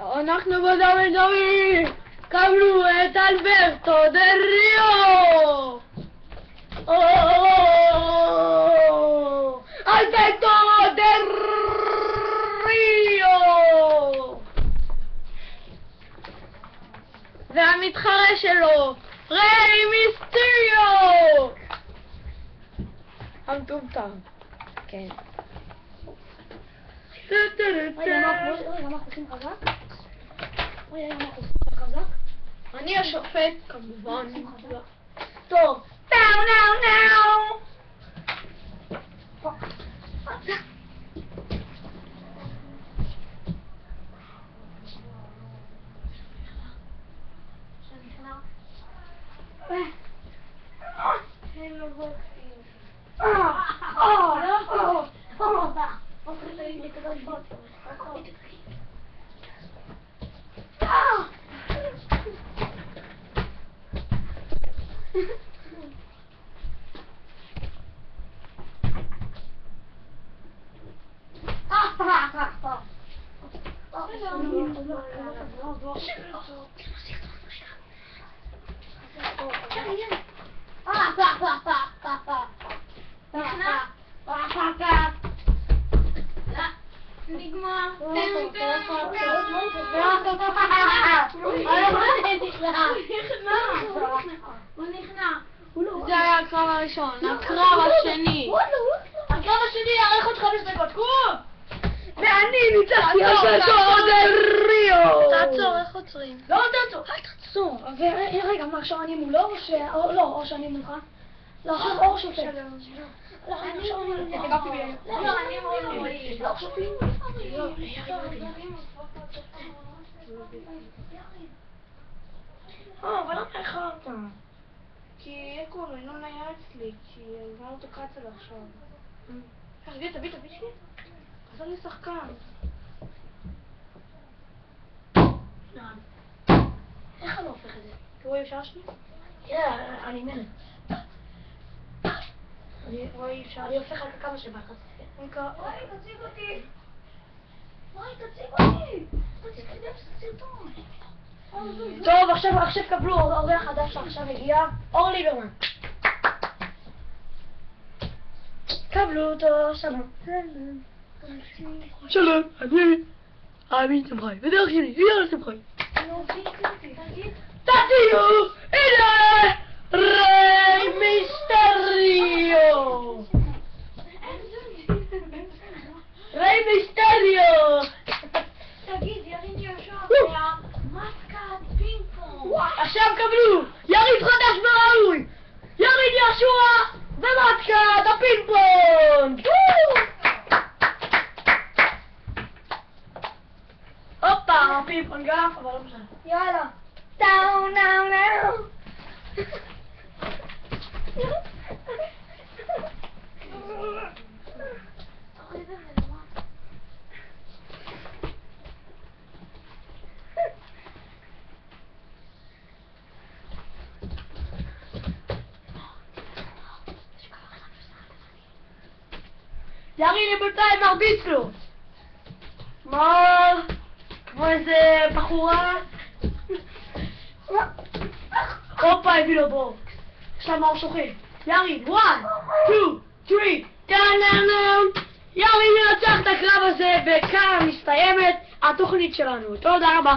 אנחנו בדמי קבלו את אלברטו דל ריו. אלברטו דל ריו. והמתחרה שלו ריי מיסטריו. המטומטם. כן. אני השופט כמובן. טוב. נאו נאו נאו. נגמר. הוא נכנע. זה היה הקרב הראשון. הקרב השני. הקרב השני יארך עוד 5 דקות. קום! ואני ניצחתי אלברטו דל ריו. תעצור, איך עוצרים? לא, תעצור. אל תעצור. רגע, מה, עכשיו אני מולו או ש... לא, או שאני מולך? לא, עכשיו אור שופט. לא, אני אבל למה איחרת? כי אקו, ינון היה אצלי, כי הגענו את הקצל עכשיו. תביא שלי. אז אני שחקן. איך אני הופך את זה? רואי אפשר שלי? אני מלך. רואי אפשר? אני הופך רק כמה שבא לך. רואי, תציג אותי. תציג סרטון. טוב, עכשיו קבלו אורח חדש שעכשיו הגיע. אור ליברמן. קבלו אותו, שלום. שלום, אני עמית שמחי, ודרך שלי, יאללה שמחי. תציעו, הנה, ריי מיסטריו. ריי מיסטריו. תגיד, יריב יהושע, מתקת פינג פונג. עכשיו קבלו, יריב חדש וראוי. יריב יהושע ומתקת הפינג פונג. הופה, פינג פונג גף, אבל לא משנה. יאללה. טאו נאו נאו. יריב בינתיים מרביץ לו. מה? כמו איזה בחורה. הופה, הביא לו בוקס. עכשיו מה הוא שוכב? יריב, 1, 2, 3, טאנאנאם. יריב ינצח את הקרב הזה, וכאן מסתיימת התוכנית שלנו. תודה רבה.